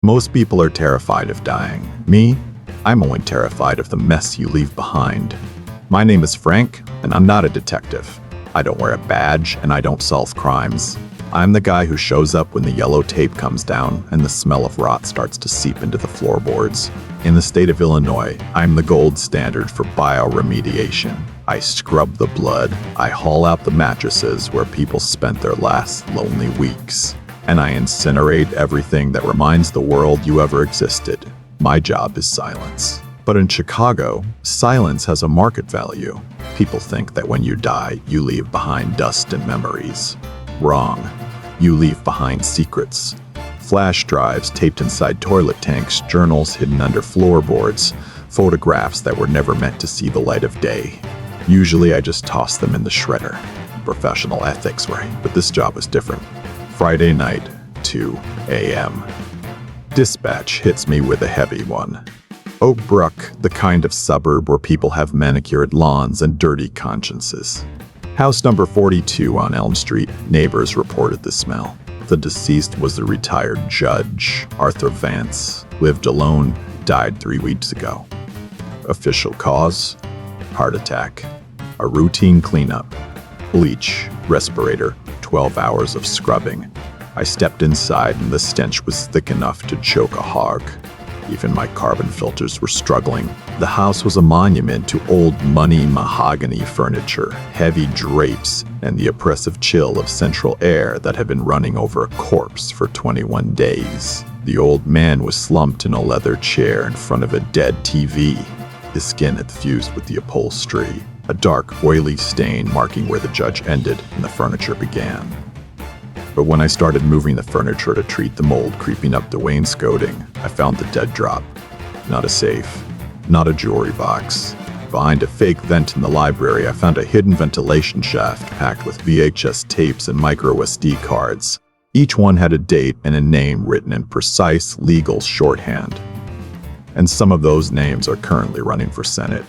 Most people are terrified of dying. Me, I'm only terrified of the mess you leave behind. My name is Frank, and I'm not a detective. I don't wear a badge, and I don't solve crimes. I'm the guy who shows up when the yellow tape comes down and the smell of rot starts to seep into the floorboards. In the state of Illinois, I'm the gold standard for bioremediation. I scrub the blood, I haul out the mattresses where people spent their last lonely weeks, and I incinerate everything that reminds the world you ever existed. My job is silence. But in Chicago, silence has a market value. People think that when you die, you leave behind dust and memories. Wrong. You leave behind secrets. Flash drives taped inside toilet tanks, journals hidden under floorboards, photographs that were never meant to see the light of day. Usually I just toss them in the shredder. Professional ethics, right? But this job is different. Friday night, 2 a.m. Dispatch hits me with a heavy one. Oak Brook, the kind of suburb where people have manicured lawns and dirty consciences. House number 42 on Elm Street, neighbors reported the smell. The deceased was a retired judge, Arthur Vance, lived alone, died 3 weeks ago. Official cause? Heart attack. A routine cleanup. Bleach, respirator, 12 hours of scrubbing. I stepped inside and the stench was thick enough to choke a hog. Even my carbon filters were struggling. The house was a monument to old money mahogany furniture, heavy drapes, and the oppressive chill of central air that had been running over a corpse for 21 days. The old man was slumped in a leather chair in front of a dead TV. His skin had fused with the upholstery, a dark, oily stain marking where the judge ended and the furniture began. But when I started moving the furniture to treat the mold creeping up the wainscoting, I found the dead drop. Not a safe, not a jewelry box. Behind a fake vent in the library, I found a hidden ventilation shaft packed with VHS tapes and micro SD cards. Each one had a date and a name written in precise legal shorthand. And some of those names are currently running for Senate.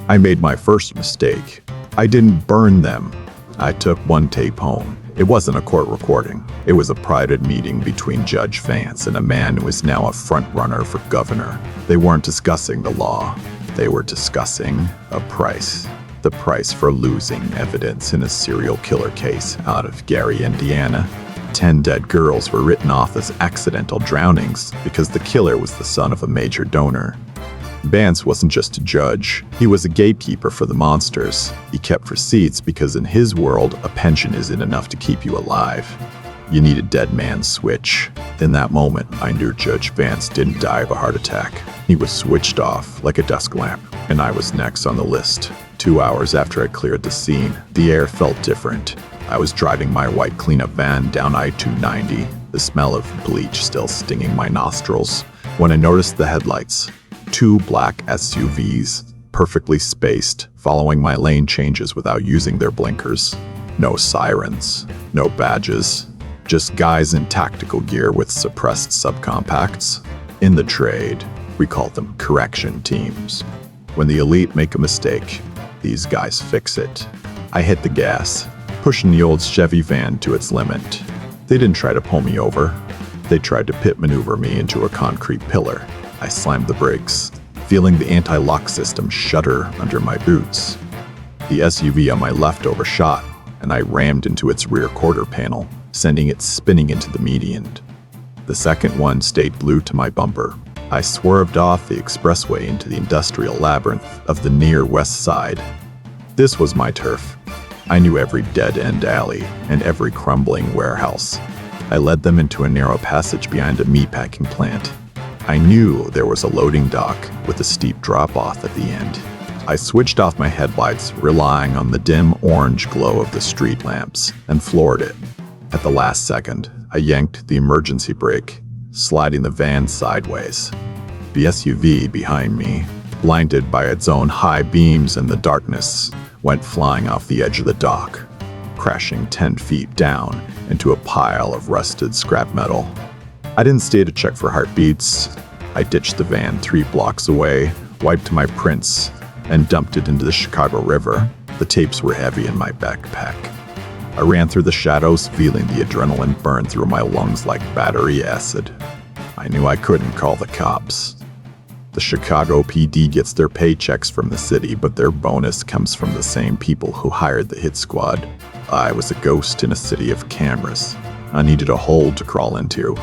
I made my first mistake. I didn't burn them. I took one tape home. It wasn't a court recording. It was a private meeting between Judge Vance and a man who is now a front-runner for governor. They weren't discussing the law. They were discussing a price. The price for losing evidence in a serial killer case out of Gary, Indiana. 10 dead girls were written off as accidental drownings because the killer was the son of a major donor. Vance wasn't just a judge, he was a gatekeeper for the monsters. He kept receipts because in his world, a pension isn't enough to keep you alive. You need a dead man's switch. In that moment, I knew Judge Vance didn't die of a heart attack. He was switched off like a desk lamp, and I was next on the list. 2 hours after I cleared the scene, the air felt different. I was driving my white cleanup van down I-290, the smell of bleach still stinging my nostrils, when I noticed the headlights. 2 black SUVs, perfectly spaced, following my lane changes without using their blinkers. No sirens, no badges, just guys in tactical gear with suppressed subcompacts. In the trade, we call them correction teams. When the elite make a mistake, these guys fix it. I hit the gas, pushing the old Chevy van to its limit. They didn't try to pull me over. They tried to pit maneuver me into a concrete pillar. I slammed the brakes, feeling the anti-lock system shudder under my boots. The SUV on my left overshot, and I rammed into its rear quarter panel, sending it spinning into the median. The second one stayed glued to my bumper. I swerved off the expressway into the industrial labyrinth of the near west side. This was my turf. I knew every dead-end alley and every crumbling warehouse. I led them into a narrow passage behind a meatpacking plant. I knew there was a loading dock with a steep drop-off at the end. I switched off my headlights, relying on the dim orange glow of the street lamps, and floored it. At the last second, I yanked the emergency brake, sliding the van sideways. The SUV behind me, blinded by its own high beams in the darkness, went flying off the edge of the dock, crashing 10 feet down into a pile of rusted scrap metal. I didn't stay to check for heartbeats. I ditched the van 3 blocks away, wiped my prints, and dumped it into the Chicago River. The tapes were heavy in my backpack. I ran through the shadows, feeling the adrenaline burn through my lungs like battery acid. I knew I couldn't call the cops. The Chicago PD gets their paychecks from the city, but their bonus comes from the same people who hired the hit squad. I was a ghost in a city of cameras. I needed a hole to crawl into.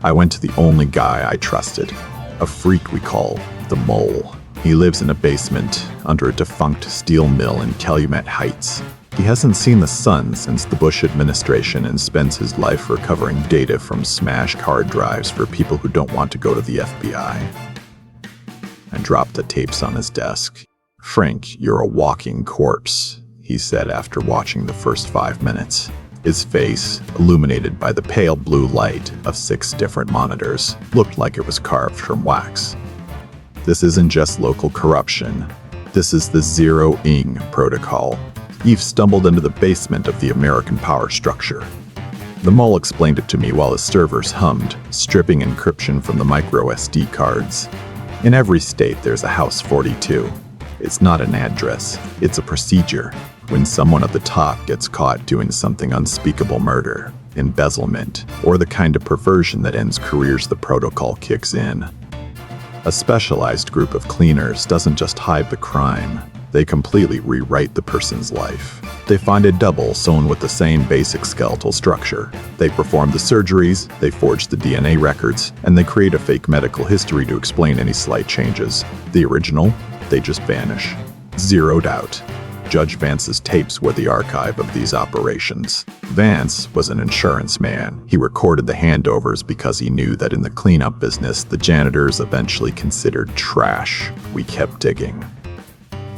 I went to the only guy I trusted, a freak we call the Mole. He lives in a basement under a defunct steel mill in Calumet Heights. He hasn't seen the sun since the Bush administration and spends his life recovering data from smashed hard drives for people who don't want to go to the FBI. I dropped the tapes on his desk. "Frank, you're a walking corpse," he said after watching the first 5 minutes. His face, illuminated by the pale blue light of 6 different monitors, looked like it was carved from wax. "This isn't just local corruption. This is the Zero-ing protocol. You've stumbled into the basement of the American power structure." The Mole explained it to me while his servers hummed, stripping encryption from the micro SD cards. In every state, there's a House 42. It's not an address, it's a procedure. When someone at the top gets caught doing something unspeakable, murder, embezzlement, or the kind of perversion that ends careers, the protocol kicks in. A specialized group of cleaners doesn't just hide the crime, they completely rewrite the person's life. They find a double sewn with the same basic skeletal structure. They perform the surgeries, they forge the DNA records, and they create a fake medical history to explain any slight changes. The original, they just vanish. Zeroed out. Judge Vance's tapes were the archive of these operations. Vance was an insurance man. He recorded the handovers because he knew that in the cleanup business, the janitors eventually considered trash. We kept digging.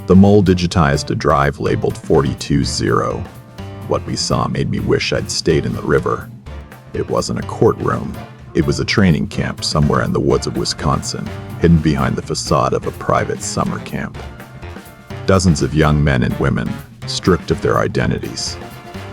The Mole digitized a drive labeled 420. What we saw made me wish I'd stayed in the river. It wasn't a courtroom. It was a training camp somewhere in the woods of Wisconsin, hidden behind the facade of a private summer camp. Dozens of young men and women, stripped of their identities.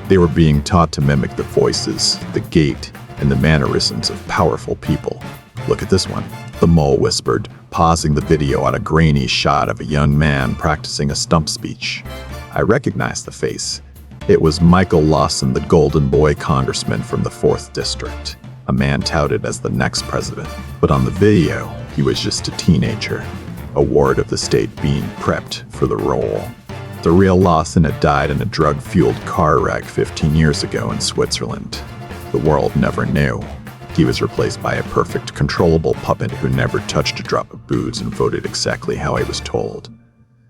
They were being taught to mimic the voices, the gait, and the mannerisms of powerful people. "Look at this one," the Mole whispered, pausing the video on a grainy shot of a young man practicing a stump speech. I recognized the face. It was Michael Lawson, the Golden Boy congressman from the 4th District, a man touted as the next president. But on the video, he was just a teenager, a ward of the state being prepped for the role. The real Lawson had died in a drug-fueled car wreck 15 years ago in Switzerland. The world never knew. He was replaced by a perfect, controllable puppet who never touched a drop of booze and voted exactly how he was told.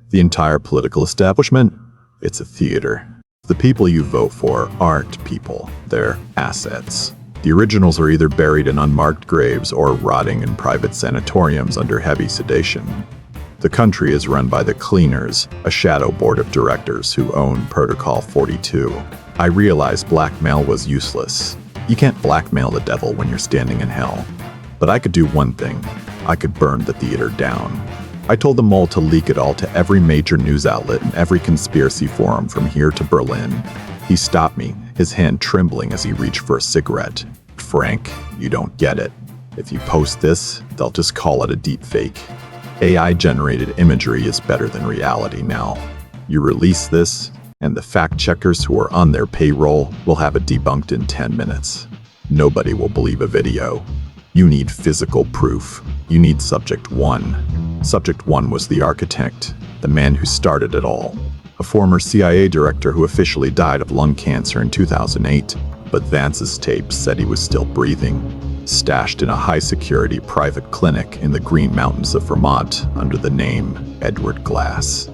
The entire political establishment? It's a theater. The people you vote for aren't people, they're assets. The originals are either buried in unmarked graves or rotting in private sanatoriums under heavy sedation. The country is run by the cleaners, a shadow board of directors who own Protocol 42. I realized blackmail was useless. You can't blackmail the devil when you're standing in hell. But I could do one thing. I could burn the theater down. I told the Mole to leak it all to every major news outlet and every conspiracy forum from here to Berlin. He stopped me, his hand trembling as he reached for a cigarette. "Frank, you don't get it. If you post this, they'll just call it a deepfake. AI-generated imagery is better than reality now. You release this, and the fact-checkers who are on their payroll will have it debunked in 10 minutes. Nobody will believe a video. You need physical proof. You need Subject 1. Subject 1 was the architect, the man who started it all. A former CIA director who officially died of lung cancer in 2008, but Vance's tapes said he was still breathing, stashed in a high-security private clinic in the Green Mountains of Vermont under the name Edward Glass.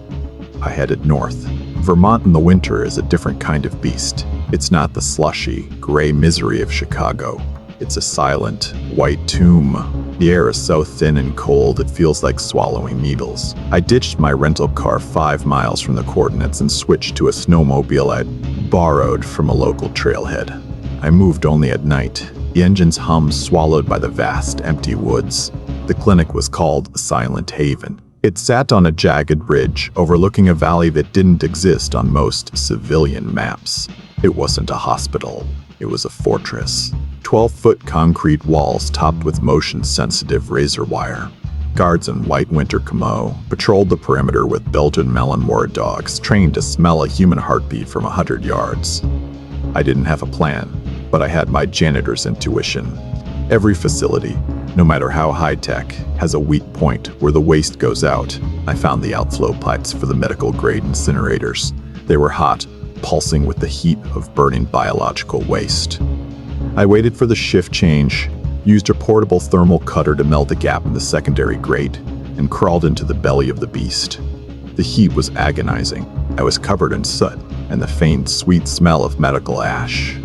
I headed north. Vermont in the winter is a different kind of beast. It's not the slushy, gray misery of Chicago. It's a silent, white tomb. The air is so thin and cold it feels like swallowing needles. I ditched my rental car 5 miles from the coordinates and switched to a snowmobile I'd borrowed from a local trailhead. I moved only at night, the engine's hum swallowed by the vast, empty woods. The clinic was called Silent Haven. It sat on a jagged ridge overlooking a valley that didn't exist on most civilian maps. It wasn't a hospital. It was a fortress. 12-foot concrete walls topped with motion-sensitive razor wire. Guards in white winter camo patrolled the perimeter with Belgian Malinois dogs trained to smell a human heartbeat from 100 yards. I didn't have a plan, but I had my janitor's intuition. Every facility, no matter how high-tech, has a weak point where the waste goes out. I found the outflow pipes for the medical-grade incinerators. They were hot, pulsing with the heat of burning biological waste. I waited for the shift change, used a portable thermal cutter to melt the gap in the secondary grate, and crawled into the belly of the beast. The heat was agonizing. I was covered in soot and the faint, sweet smell of medical ash.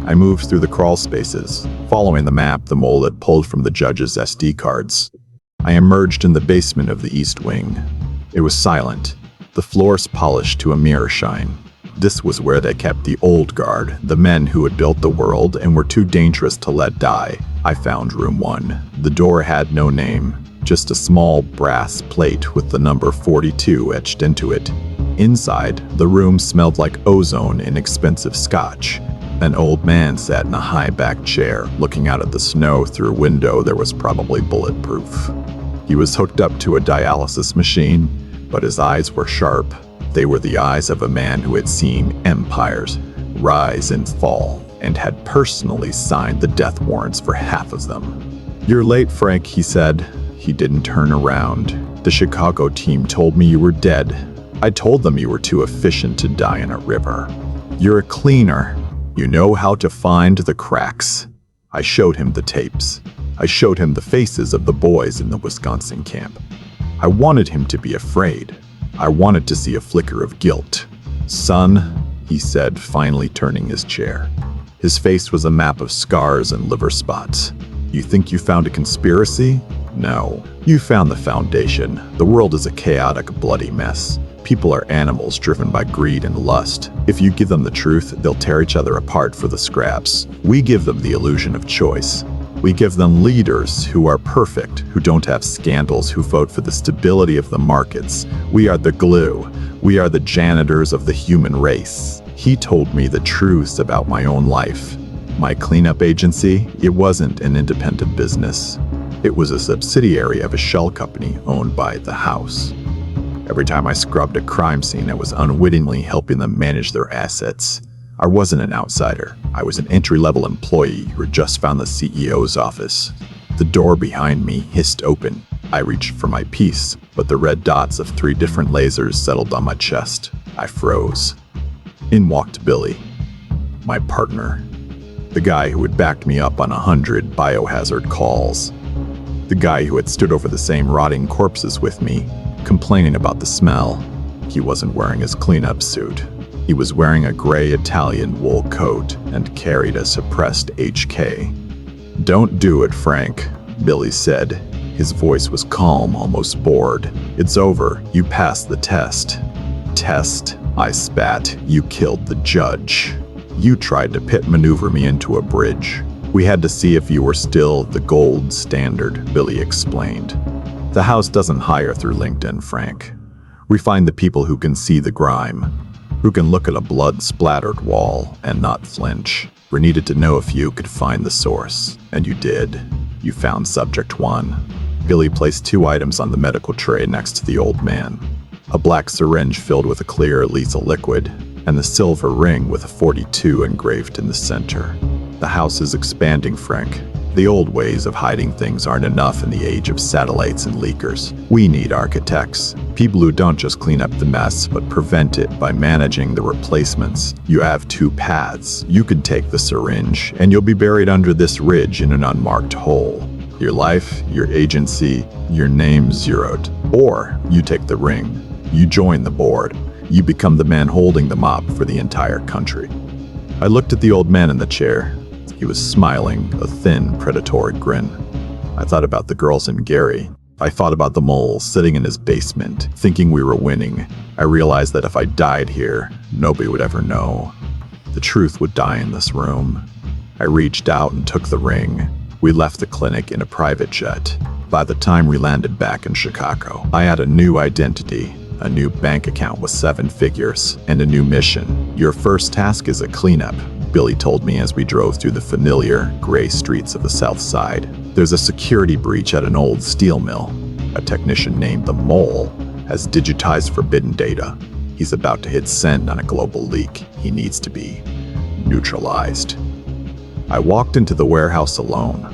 I moved through the crawl spaces, following the map the mole had pulled from the judge's SD cards. I emerged in the basement of the East Wing. It was silent, the floors polished to a mirror shine. This was where they kept the old guard, the men who had built the world and were too dangerous to let die. I found room 1. The door had no name, just a small brass plate with the number 42 etched into it. Inside, the room smelled like ozone and expensive scotch. An old man sat in a high-backed chair, looking out at the snow through a window that was probably bulletproof. He was hooked up to a dialysis machine, but his eyes were sharp. They were the eyes of a man who had seen empires rise and fall, and had personally signed the death warrants for half of them. "You're late, Frank," he said. He didn't turn around. "The Chicago team told me you were dead. I told them you were too efficient to die in a river. You're a cleaner. You know how to find the cracks." I showed him the tapes. I showed him the faces of the boys in the Wisconsin camp. I wanted him to be afraid. I wanted to see a flicker of guilt. "Son," he said, finally turning his chair. His face was a map of scars and liver spots. "You think you found a conspiracy? No. You found the foundation. The world is a chaotic, bloody mess. People are animals driven by greed and lust. If you give them the truth, they'll tear each other apart for the scraps. We give them the illusion of choice. We give them leaders who are perfect, who don't have scandals, who vote for the stability of the markets. We are the glue. We are the janitors of the human race." He told me the truths about my own life. My cleanup agency, it wasn't an independent business. It was a subsidiary of a shell company owned by the house. Every time I scrubbed a crime scene, I was unwittingly helping them manage their assets. I wasn't an outsider. I was an entry-level employee who had just found the CEO's office. The door behind me hissed open. I reached for my piece, but the red dots of 3 different lasers settled on my chest. I froze. In walked Billy, my partner. The guy who had backed me up on 100 biohazard calls. The guy who had stood over the same rotting corpses with me, complaining about the smell. He wasn't wearing his cleanup suit. He was wearing a gray Italian wool coat and carried a suppressed HK. "Don't do it, Frank," Billy said. His voice was calm, almost bored. "It's over. You passed the test." "Test?" I spat. "You killed the judge. You tried to pit maneuver me into a bridge. We had to see if you were still the gold standard," Billy explained. "The house doesn't hire through LinkedIn, Frank. We find the people who can see the grime, who can look at a blood-splattered wall and not flinch. We needed to know if you could find the source, and you did. You found subject 1. Billy placed 2 items on the medical tray next to the old man. A black syringe filled with a clear, lethal liquid, and the silver ring with a 42 engraved in the center. "The house is expanding, Frank. The old ways of hiding things aren't enough in the age of satellites and leakers. We need architects, people who don't just clean up the mess, but prevent it by managing the replacements. You have 2 paths. You could take the syringe, and you'll be buried under this ridge in an unmarked hole. Your life, your agency, your name zeroed. Or you take the ring. You join the board. You become the man holding the mop for the entire country." I looked at the old man in the chair. He was smiling, a thin, predatory grin. I thought about the girls in Gary. I thought about the mole sitting in his basement, thinking we were winning. I realized that if I died here, nobody would ever know. The truth would die in this room. I reached out and took the ring. We left the clinic in a private jet. By the time we landed back in Chicago, I had a new identity, a new bank account with 7 figures, and a new mission. "Your first task is a cleanup," Billy told me as we drove through the familiar, gray streets of the South Side. "There's a security breach at an old steel mill. A technician named the Mole has digitized forbidden data. He's about to hit send on a global leak. He needs to be neutralized." I walked into the warehouse alone.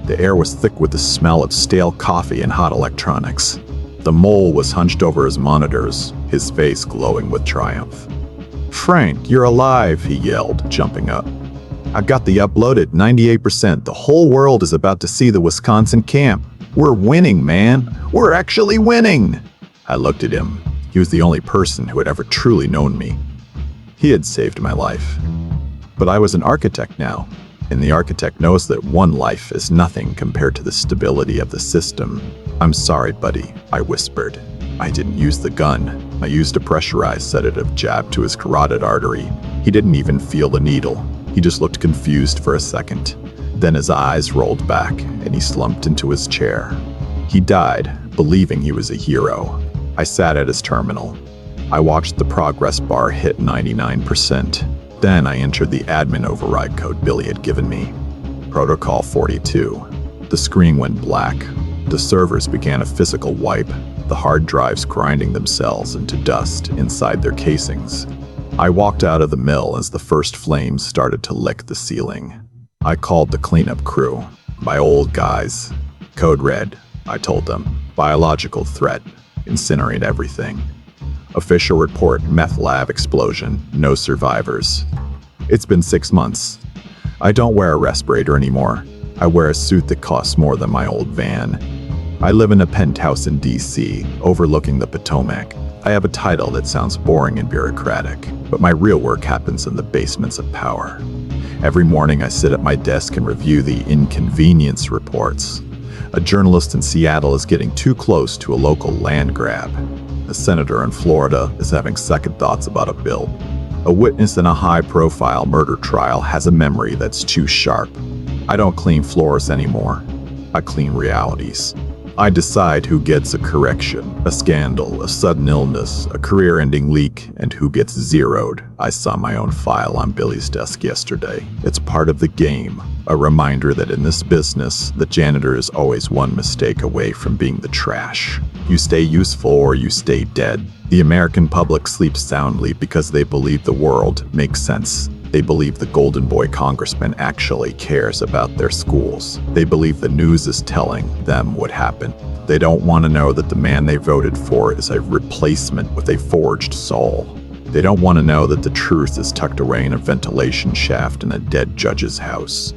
The air was thick with the smell of stale coffee and hot electronics. The mole was hunched over his monitors, his face glowing with triumph. "Frank, you're alive," he yelled, jumping up. "I got the upload at 98%. The whole world is about to see the Wisconsin camp. We're winning, man. We're actually winning." I looked at him. He was the only person who had ever truly known me. He had saved my life. But I was an architect now, and the architect knows that one life is nothing compared to the stability of the system. "I'm sorry, buddy," I whispered. "I didn't use the gun. I used a pressurized sedative jab to his carotid artery. He didn't even feel the needle. He just looked confused for a second. Then his eyes rolled back, and he slumped into his chair. He died, believing he was a hero. I sat at his terminal. I watched the progress bar hit 99%. Then I entered the admin override code Billy had given me. Protocol 42. The screen went black. The servers began a physical wipe, the hard drives grinding themselves into dust inside their casings. I walked out of the mill as the first flames started to lick the ceiling. I called the cleanup crew. My old guys. Code red, I told them. Biological threat. Incinerate everything. Official report, meth lab explosion. No survivors. It's been 6 months. I don't wear a respirator anymore. I wear a suit that costs more than my old van. I live in a penthouse in DC, overlooking the Potomac. I have a title that sounds boring and bureaucratic, but my real work happens in the basements of power. Every morning I sit at my desk and review the inconvenience reports. A journalist in Seattle is getting too close to a local land grab. A senator in Florida is having second thoughts about a bill. A witness in a high-profile murder trial has a memory that's too sharp. I don't clean floors anymore. I clean realities. I decide who gets a correction, a scandal, a sudden illness, a career-ending leak, and who gets zeroed. I saw my own file on Billy's desk yesterday. It's part of the game, a reminder that in this business, the janitor is always one mistake away from being the trash. You stay useful or you stay dead. The American public sleeps soundly because they believe the world makes sense. They believe the Golden Boy congressman actually cares about their schools. They believe the news is telling them what happened. They don't want to know that the man they voted for is a replacement with a forged soul. They don't want to know that the truth is tucked away in a ventilation shaft in a dead judge's house.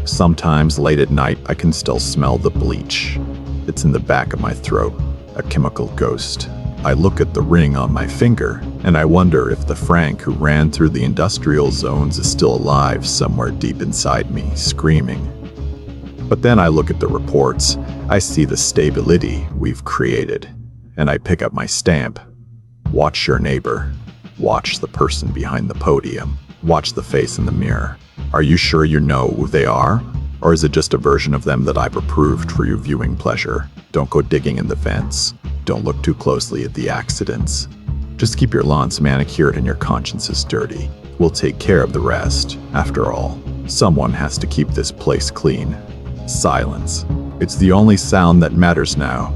Sometimes late at night, I can still smell the bleach. It's in the back of my throat, a chemical ghost. I look at the ring on my finger, and I wonder if the Frank who ran through the industrial zones is still alive somewhere deep inside me, screaming. But then I look at the reports, I see the stability we've created, and I pick up my stamp. Watch your neighbor. Watch the person behind the podium. Watch the face in the mirror. Are you sure you know who they are? Or is it just a version of them that I've approved for your viewing pleasure? Don't go digging in the vents. Don't look too closely at the accidents. Just keep your lawns manicured and your consciences dirty. We'll take care of the rest. After all, someone has to keep this place clean. Silence. It's the only sound that matters now.